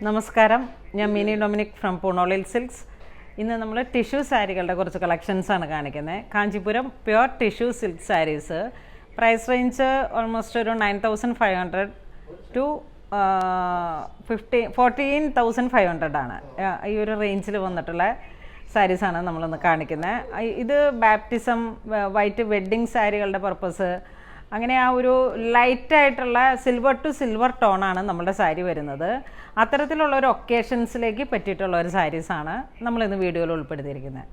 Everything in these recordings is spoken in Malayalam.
നമസ്കാരം, ഞാൻ മിനി ഡൊമിനിക് ഫ്രം പൂണോളിൽ സിൽക്സ്. ഇന്ന് നമ്മൾ ടിഷ്യൂ സാരികളുടെ കുറച്ച് കളക്ഷൻസാണ് കാണിക്കുന്നത്. Kanchipuram pure tissue silk saris. Price range almost ഒരു 9,500 ടു 14,500 ആണ്. ഈ ഒരു റേഞ്ചിൽ വന്നിട്ടുള്ള സാരീസാണ് നമ്മളിന്ന് കാണിക്കുന്നത്. ഇത് ബാപ്റ്റിസം, വൈറ്റ് വെഡ്ഡിങ് സാരികളുടെ പർപ്പസ്, അങ്ങനെ ആ ഒരു ലൈറ്റായിട്ടുള്ള സിൽവർ ടു സിൽവർ ടോണാണ് നമ്മുടെ സാരി വരുന്നത്. അത്തരത്തിലുള്ള ഒരു ഒക്കേഷൻസിലേക്ക് പറ്റിയിട്ടുള്ള ഒരു സാരീസാണ് നമ്മളിന്ന് വീഡിയോയിൽ ഉൾപ്പെടുത്തിയിരിക്കുന്നത്.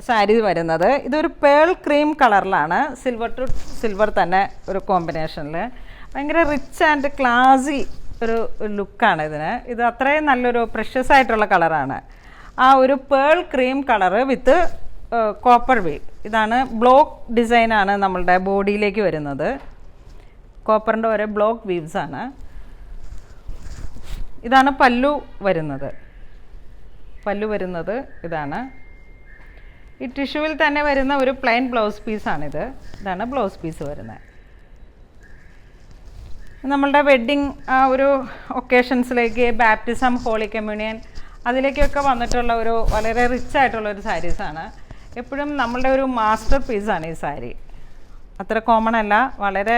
സാരി വരുന്നത് ഇതൊരു പേൾ ക്രീം കളറിലാണ്, സിൽവർ ടു സിൽവർ തന്നെ ഒരു കോമ്പിനേഷനിൽ. ഭയങ്കര റിച്ച് ആൻഡ് ക്ലാസി ഒരു ലുക്കാണ് ഇതിന്. ഇത് അത്രയും നല്ലൊരു പ്രഷ്യസ് ആയിട്ടുള്ള കളറാണ്. ആ ഒരു pearl cream colour with copper weave. ഇതാണ് ബ്ലോക്ക് ഡിസൈനാണ് നമ്മളുടെ ബോഡിയിലേക്ക് വരുന്നത്. കോപ്പറിൻ്റെ ഓരോ ബ്ലോക്ക് വീവ്സാണ്. ഇതാണ് പല്ലു വരുന്നത്. ഇതാണ്. ഈ ടിഷ്യൂവിൽ തന്നെ വരുന്ന ഒരു പ്ലെയിൻ ബ്ലൗസ് പീസാണിത്. ഇതാണ് ബ്ലൗസ് പീസ് വരുന്നത്. നമ്മളുടെ വെഡ്ഡിങ് ആ ഒരു ഒക്കേഷൻസിലേക്ക്, ബാപ്റ്റിസം, ഹോളി കമ്മ്യൂണിയൻ, അതിലേക്കൊക്കെ വന്നിട്ടുള്ള ഒരു വളരെ റിച്ച് ആയിട്ടുള്ളൊരു സാരീസാണ്. എപ്പോഴും നമ്മളുടെ ഒരു മാസ്റ്റർ പീസാണ് ഈ സാരി. അത്ര കോമൺ അല്ല, വളരെ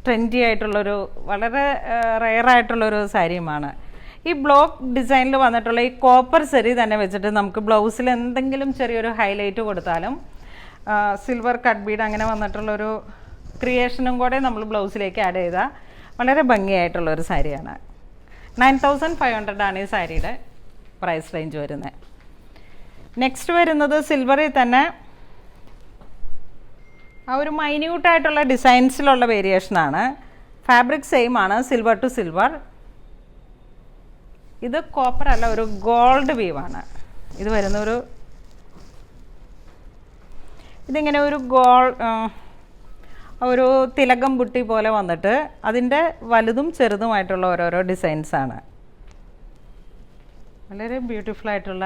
ട്രെൻഡി ആയിട്ടുള്ളൊരു, വളരെ റെയറായിട്ടുള്ളൊരു സാരിയുമാണ്. ഈ ബ്ലോക്ക് ഡിസൈനിൽ വന്നിട്ടുള്ള ഈ കോപ്പർ സരി തന്നെ വെച്ചിട്ട് നമുക്ക് ബ്ലൗസിൽ എന്തെങ്കിലും ചെറിയൊരു ഹൈലൈറ്റ് കൊടുത്താലും, സിൽവർ കട്ട് ബീഡ് അങ്ങനെ വന്നിട്ടുള്ളൊരു ക്രിയേഷനും കൂടെ നമ്മൾ ബ്ലൗസിലേക്ക് ആഡ് ചെയ്താൽ വളരെ ഭംഗിയായിട്ടുള്ളൊരു സാരിയാണ്. 9,500 ആണ് ഈ സാരിയുടെ പ്രൈസ് റേഞ്ച് വരുന്നത്. നെക്സ്റ്റ് വരുന്നത് സിൽവറിൽ തന്നെ ആ ഒരു മൈന്യൂട്ടായിട്ടുള്ള ഡിസൈൻസിലുള്ള വേരിയേഷനാണ്. ഫാബ്രിക് സെയിം ആണ്, സിൽവർ ടു സിൽവർ. ഇത് കോപ്പർ അല്ല, ഒരു ഗോൾഡ് വീവാണ് ഇത് വരുന്ന. ഇതിങ്ങനെ ഒരു തിലകം ബുട്ടി പോലെ വന്നിട്ട് അതിൻ്റെ വലുതും ചെറുതുമായിട്ടുള്ള ഓരോരോ ഡിസൈൻസാണ്. വളരെ ബ്യൂട്ടിഫുൾ ആയിട്ടുള്ള,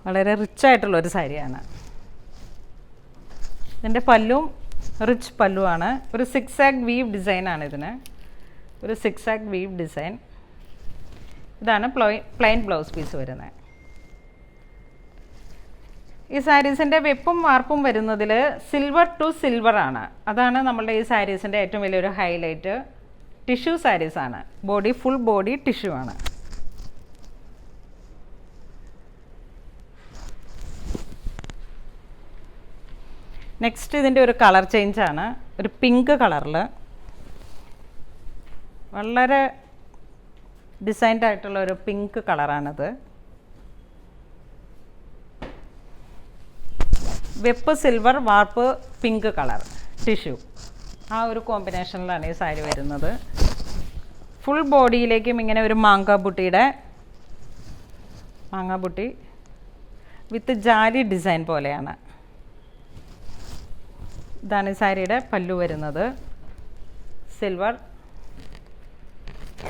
വളരെ റിച്ച് ആയിട്ടുള്ളൊരു സാരിയാണ്. ഇതിൻ്റെ പല്ലും റിച്ച് പല്ലുവാണ്. ഒരു സിക്സാഗ് വീവ് ഡിസൈനാണ് ഇതിന്. ഒരു സിക്സാഗ് വീവ് ഡിസൈൻ. ഇതാണ് പ്ലെയിൻ ബ്ലൗസ് പീസ് വരുന്നത്. ഈ സാരീസിൻ്റെ വെപ്പും വാർപ്പും വരുന്നതിൽ സിൽവർ ടു സിൽവർ ആണ്. അതാണ് നമ്മളുടെ ഈ സാരീസിൻ്റെ ഏറ്റവും വലിയൊരു ഹൈലൈറ്റ്. ടിഷ്യൂ സാരീസാണ്. ഫുൾ ബോഡി ടിഷ്യൂ ആണ്. നെക്സ്റ്റ് ഇതിൻ്റെ ഒരു കളർ ചേഞ്ചാണ്. ഒരു പിങ്ക് കളറിൽ വളരെ ഡിസൈൻഡ് ആയിട്ടുള്ള ഒരു പിങ്ക് കളറാണിത്. വെപ്പ് സിൽവർ, വാർപ്പ് പിങ്ക് കളർ ടിഷ്യൂ, ആ ഒരു കോമ്പിനേഷനിലാണ് ഈ സാരി വരുന്നത്. ഫുൾ ബോഡിയിലേക്കും ഇങ്ങനെ ഒരു മാങ്കാബുട്ടി വിത്ത് ജാലി ഡിസൈൻ പോലെയാണ്. ഇതാണ് ഈ സാരിയുടെ പല്ലു വരുന്നത്. സിൽവർ,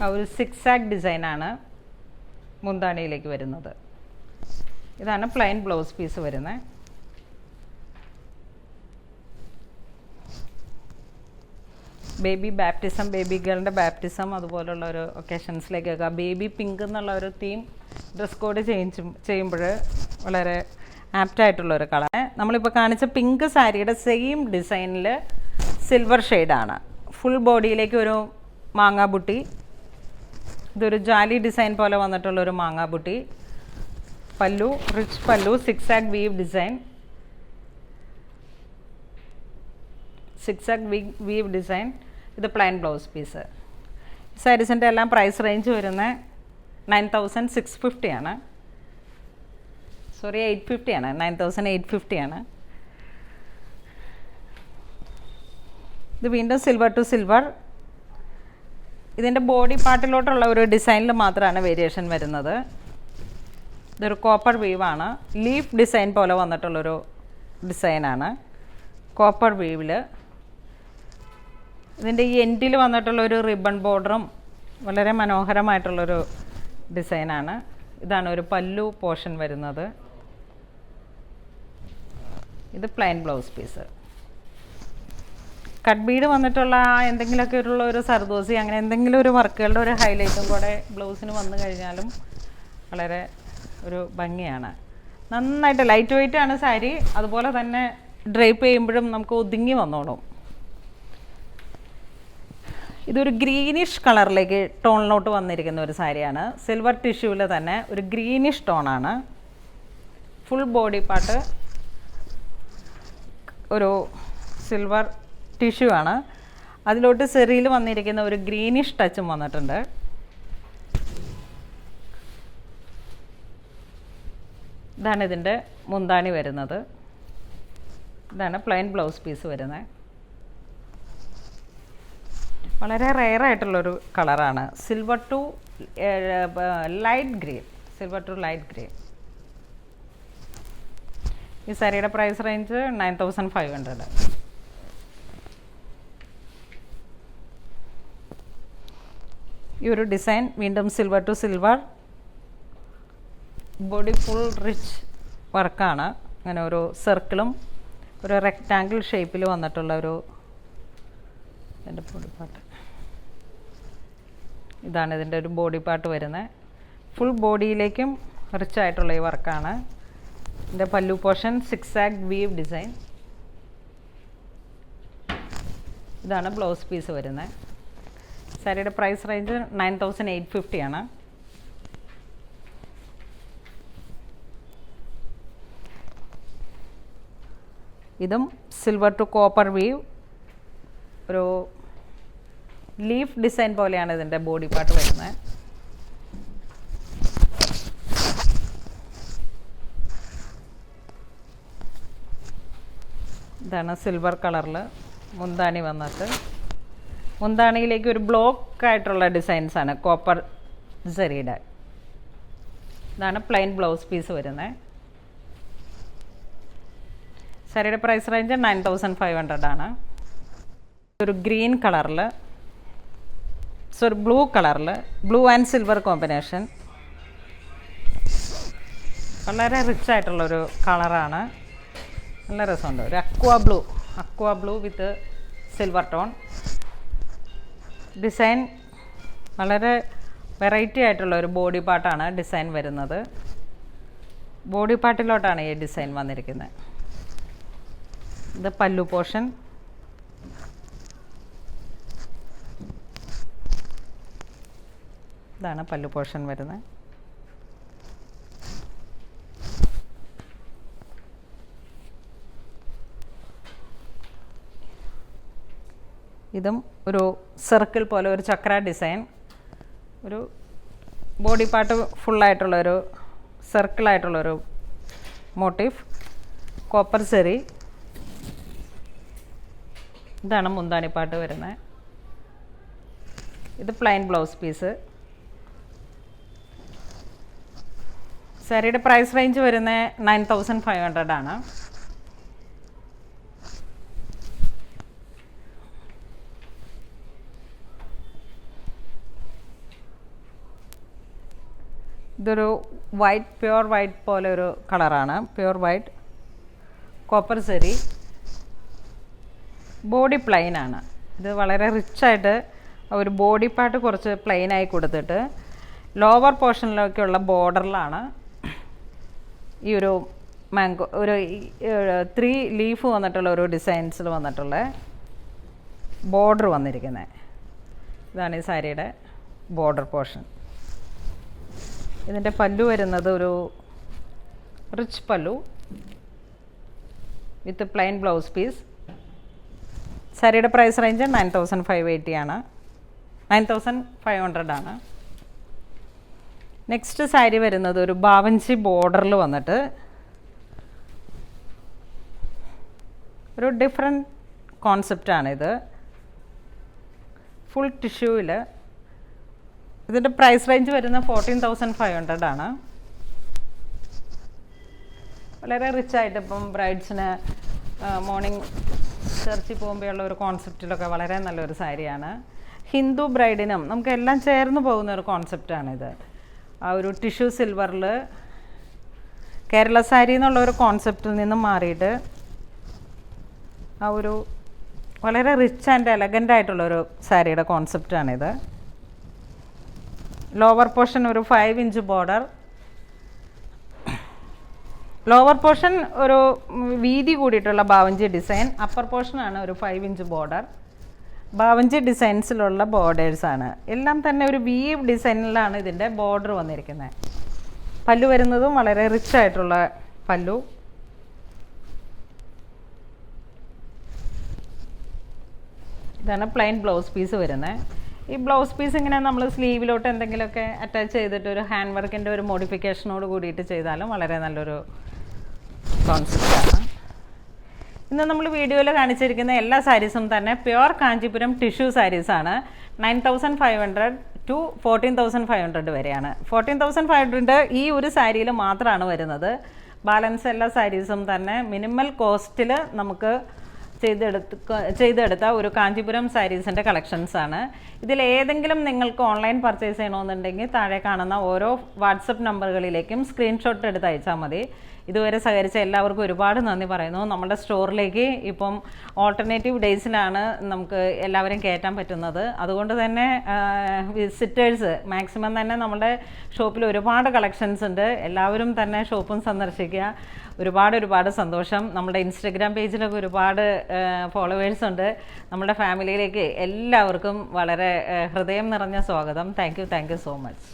ആ ഒരു സിക്സാഗ് ഡിസൈനാണ് മുന്താണിയിലേക്ക് വരുന്നത്. ഇതാണ് പ്ലെയിൻ ബ്ലൗസ് പീസ് വരുന്നത്. ബേബി ബാപ്റ്റിസം, ബേബി ഗേളിൻ്റെ ബാപ്റ്റിസം, അതുപോലുള്ള ഒരു ഒക്കേഷൻസിലേക്കൊക്കെ ബേബി പിങ്ക് എന്നുള്ള ഒരു തീം ഡ്രസ് കോഡ് ചെയ്യുമ്പോൾ വളരെ ആപ്റ്റായിട്ടുള്ളൊരു കളർ. നമ്മളിപ്പോൾ കാണിച്ച പിങ്ക് സാരിയുടെ സെയിം ഡിസൈനിൽ സിൽവർ ഷെയ്ഡാണ്. ഫുൾ ബോഡിയിലേക്ക് ഒരു മാങ്ങാബുട്ടി. ഇതൊരു ജാലി ഡിസൈൻ പോലെ വന്നിട്ടുള്ളൊരു മാങ്ങാബുട്ടി. പല്ലു റിച്ച് പല്ലു, സിക്സാഗ് വീവ് ഡിസൈൻ. ഇത് പ്ലെയിൻ ബ്ലൗസ് പീസ്. സാരീസിൻ്റെ എല്ലാം പ്രൈസ് റേഞ്ച് വരുന്നത് 9,650 ആണ്. 850 ആണ്. 9,850 ആണ്. ഇത് വീണ്ടും സിൽവർ ടു സിൽവർ. ഇതിൻ്റെ ബോഡി പാർട്ടിലോട്ടുള്ള ഒരു ഡിസൈനിൽ മാത്രമാണ് വേരിയേഷൻ വരുന്നത്. ഇതൊരു കോപ്പർ വീവാണ്. ലീഫ് ഡിസൈൻ പോലെ വന്നിട്ടുള്ളൊരു ഡിസൈനാണ്. കോപ്പർ വീവിൽ ഇതിൻ്റെ ഈ എൻഡിൽ വന്നിട്ടുള്ളൊരു റിബൺ ബോർഡറും വളരെ മനോഹരമായിട്ടുള്ളൊരു ഡിസൈനാണ്. ഇതാണ് ഒരു പല്ലു പോർഷൻ വരുന്നത്. ഇത് plain blouse piece. Cut bead വന്നിട്ടുള്ള എന്തെങ്കിലുമൊക്കെ ഉള്ള ഒരു സർദോസി അങ്ങനെ എന്തെങ്കിലും ഒരു വർക്കുകളുടെ ഒരു ഹൈലൈറ്റും കൂടെ ബ്ലൗസിന് വന്നു കഴിഞ്ഞാലും വളരെ ഒരു ഭംഗിയാണ്. നന്നായിട്ട് ലൈറ്റ് വെയിറ്റ് ആണ് സാരി, അതുപോലെ തന്നെ ഡ്രൈപ്പ് ചെയ്യുമ്പോഴും നമുക്ക് ഒതുങ്ങി വന്നോളും. ഇതൊരു ഗ്രീനിഷ് കളറിലേക്ക് ടോണിലോട്ട് വന്നിരിക്കുന്ന ഒരു സാരിയാണ്. സിൽവർ ടിഷ്യൂവിൽ തന്നെ ഒരു ഗ്രീനിഷ് ടോണാണ്. ഫുൾ ബോഡി പാർട്ട് ഒരു സിൽവർ ടിഷ്യൂ ആണ്. അതിലോട്ട് സെറിയിൽ വന്നിരിക്കുന്ന ഒരു ഗ്രീനിഷ് ടച്ചും വന്നിട്ടുണ്ട്. ഇതാണ് ഇതിൻ്റെ മുന്താണി വരുന്നത്. ഇതാണ് പ്ലെയിൻ ബ്ലൗസ് പീസ് വരുന്നത്. വളരെ റെയറായിട്ടുള്ളൊരു കളറാണ്. Silver to light green. Silver to light green. ഈ സാരിയുടെ പ്രൈസ് റേഞ്ച് 9500. ഈ ഒരു ഡിസൈൻ വീണ്ടും silver to silver, body full rich വർക്കാണ്. അങ്ങനെ ഒരു സർക്കിളും ഒരു റെക്റ്റാങ്കിൾ ഷേപ്പിൽ വന്നിട്ടുള്ള ഒരു ഇതിൻ്റെ ബോഡി പാർട്ട്. ഇതാണ് ഇതിൻ്റെ ഒരു ബോഡി പാർട്ട് വരുന്നത്. ഫുൾ ബോഡിയിലേക്കും റിച്ച് ആയിട്ടുള്ള ഈ വർക്കാണ്. ഇതിൻ്റെ പല്ലു പോർഷൻ സിക്സാഗ് വീവ് ഡിസൈൻ. ഇതാണ് ബ്ലൗസ് പീസ് വരുന്നത്. സാരിയുടെ പ്രൈസ് റേഞ്ച് 9850 ആണ്. ഇതും സിൽവർ ടു കോപ്പർ വീവ്, ഒരു ലീഫ് ഡിസൈൻ പോലെയാണ് ഇതിൻ്റെ ബോഡി പാർട്ട് വരുന്നത്. ഇതാണ് സിൽവർ കളറിൽ മുന്താണി വന്നിട്ട്, മുന്താണിയിലേക്ക് ഒരു ബ്ലോക്ക് ആയിട്ടുള്ള ഡിസൈൻസാണ് കോപ്പർ സരിയുടെ. ഇതാണ് പ്ലെയിൻ ബ്ലൗസ് പീസ് വരുന്നത്. സാരിയുടെ പ്രൈസ് റേഞ്ച് 9500 ആണ്. ഒരു ഗ്രീൻ കളറിൽ, സോറി ബ്ലൂ കളറിൽ, ബ്ലൂ ആൻഡ് സിൽവർ കോമ്പിനേഷൻ. വളരെ റിച്ച് ആയിട്ടുള്ളൊരു കളറാണ്. നല്ല രസമുണ്ട്. ഒരു അക്വ ബ്ലൂ വിത്ത് സിൽവർ ടോൺ ഡിസൈൻ. വളരെ വെറൈറ്റി ആയിട്ടുള്ള ഒരു ബോഡി പാർട്ടാണ് ഡിസൈൻ വരുന്നത്. ബോഡി പാർട്ടിലോട്ടാണ് ഈ ഡിസൈൻ വന്നിരിക്കുന്നത്. ഇത് പല്ലു പോർഷൻ. ഇതാണ് പല്ലു പോർഷൻ വരുന്നത്. ഇതും ഒരു സർക്കിൾ പോലെ ഒരു ചക്ര ഡിസൈൻ. ഒരു ബോഡി പാർട്ട് ഫുള്ളായിട്ടുള്ളൊരു സർക്കിളായിട്ടുള്ളൊരു മോട്ടീഫ്, കോപ്പർ സെറി. ഇതാണ് മുന്താണി പാർട്ട് വരുന്നത്. ഇത് പ്ലെയിൻ ബ്ലൗസ് പീസ്. സാരിയുടെ പ്രൈസ് റേഞ്ച് വരുന്നത് 9500 ആണ്. ഇതൊരു വൈറ്റ്, പ്യുവർ വൈറ്റ് പോലെ ഒരു കളറാണ്. പ്യുവർ വൈറ്റ്, കോപ്പർ സെറി, ബോഡി പ്ലെയിൻ ആണ്. ഇത് വളരെ റിച്ചായിട്ട് ഒരു ബോഡി പാർട്ട് കുറച്ച് പ്ലെയിനായി കൊടുത്തിട്ട് ലോവർ പോർഷനിലേക്കുള്ള ബോർഡറിലാണ് ഈ ഒരു മാംഗോ, ഒരു 3 ലീഫ് വന്നിട്ടുള്ള ഒരു ഡിസൈൻസിൽ വന്നിട്ടുള്ള ബോർഡർ വന്നിരിക്കുന്നത്. ഇതാണ് ഈ സാരിയുടെ ബോർഡർ പോർഷൻ. ഇതിൻ്റെ പല്ലു വരുന്നത് ഒരു റിച്ച് പല്ലു വിത്ത് പ്ലെയിൻ ബ്ലൗസ് പീസ്. സാരിയുടെ പ്രൈസ് റേഞ്ച് 9580 ആണ്. 9500 ആണ്. നെക്സ്റ്റ് സാരി വരുന്നത് ഒരു ബാവൻസി ബോർഡറിൽ വന്നിട്ട് ഒരു ഡിഫറെൻറ്റ് കോൺസെപ്റ്റാണിത്. ഫുൾ ടിഷ്യൂവിൽ. ഇതിൻ്റെ പ്രൈസ് റേഞ്ച് വരുന്ന 14500 ആണ്. വളരെ റിച്ചായിട്ട് ഇപ്പം ബ്രൈഡ്സിന് മോർണിംഗ് ചർച്ചിൽ പോകുമ്പോഴുള്ള ഒരു കോൺസെപ്റ്റിലൊക്കെ വളരെ നല്ലൊരു സാരിയാണ്. ഹിന്ദു ബ്രൈഡിനും നമുക്ക് എല്ലാം ചേർന്ന് പോകുന്ന ഒരു കോൺസെപ്റ്റാണിത്. ആ ഒരു ടിഷ്യൂ സിൽവറിൽ കേരള സാരി എന്നുള്ള ഒരു കോൺസെപ്റ്റിൽ നിന്നും മാറിയിട്ട് ആ ഒരു വളരെ റിച്ച് ആൻഡ് എലഗൻ്റ് ആയിട്ടുള്ളൊരു സാരിയുടെ കോൺസെപ്റ്റാണിത്. ലോവർ പോർഷൻ ഒരു 5 ഇഞ്ച് ബോർഡർ, ലോവർ പോർഷൻ ഒരു വീതി കൂടിയിട്ടുള്ള ബാവഞ്ചി ഡിസൈൻ, അപ്പർ പോർഷനാണ് ഒരു 5 ഇഞ്ച് ബോർഡർ. ബാവഞ്ചി ഡിസൈൻസിലുള്ള ബോർഡേഴ്സാണ്. എല്ലാം തന്നെ ഒരു വീവ് ഡിസൈനിലാണ് ഇതിൻ്റെ ബോർഡർ വന്നിരിക്കുന്നത്. പല്ലു വരുന്നതും വളരെ റിച്ച് ആയിട്ടുള്ള പല്ലു. ഇതാണ് പ്ലെയിൻ ബ്ലൗസ് പീസ് വരുന്നത്. ഈ ബ്ലൗസ് പീസ് ഇങ്ങനെ നമ്മൾ സ്ലീവിലോട്ട് എന്തെങ്കിലുമൊക്കെ അറ്റാച്ച് ചെയ്തിട്ട് ഒരു ഹാൻഡ് വർക്കിൻ്റെ ഒരു മോഡിഫിക്കേഷനോട് കൂടിയിട്ട് ചെയ്താലും വളരെ നല്ലൊരു കോൺസെപ്റ്റാണ്. ഇന്ന് നമ്മൾ വീഡിയോയിൽ കാണിച്ചിരിക്കുന്ന എല്ലാ സാരീസും തന്നെ പ്യുവർ കാഞ്ചീപുരം ടിഷ്യൂ സാരീസാണ്. 9,500 to 14,500 വരെയാണ്. 14,500 ഈ ഒരു സാരിയിൽ മാത്രമാണ് വരുന്നത്. ബാലൻസ് എല്ലാ സാരീസും തന്നെ മിനിമൽ കോസ്റ്റിൽ നമുക്ക് ചെയ്തെടുത്ത ഒരു കാഞ്ചീപുരം സാരീസിൻ്റെ കളക്ഷൻസാണ്. ഇതിലേതെങ്കിലും നിങ്ങൾക്ക് ഓൺലൈൻ പർച്ചേസ് ചെയ്യണമെന്നുണ്ടെങ്കിൽ താഴെ കാണുന്ന ഓരോ വാട്സപ്പ് നമ്പറുകളിലേക്കും സ്ക്രീൻഷോട്ട് എടുത്ത് അയച്ചാൽ മതി. ഇതുവരെ സഹകരിച്ച എല്ലാവർക്കും ഒരുപാട് നന്ദി പറയുന്നു. നമ്മുടെ സ്റ്റോറിലേക്ക് ഇപ്പം ഓൾട്ടർനേറ്റീവ് ഡേയ്സിലാണ് നമുക്ക് എല്ലാവരും കയറ്റാൻ പറ്റുന്നത്. അതുകൊണ്ട് തന്നെ വിസിറ്റേഴ്സ് മാക്സിമം തന്നെ നമ്മുടെ ഷോപ്പിൽ ഒരുപാട് കളക്ഷൻസ് ഉണ്ട്. എല്ലാവരും തന്നെ ഷോപ്പും സന്ദർശിക്കുക. ഒരുപാട് സന്തോഷം. നമ്മുടെ ഇൻസ്റ്റഗ്രാം പേജിലൊക്കെ ഒരുപാട് ഫോളോവേഴ്സ് ഉണ്ട്. നമ്മുടെ ഫാമിലിയിലേക്ക് എല്ലാവർക്കും വളരെ ഹൃദയം നിറഞ്ഞ സ്വാഗതം. Thank you so much.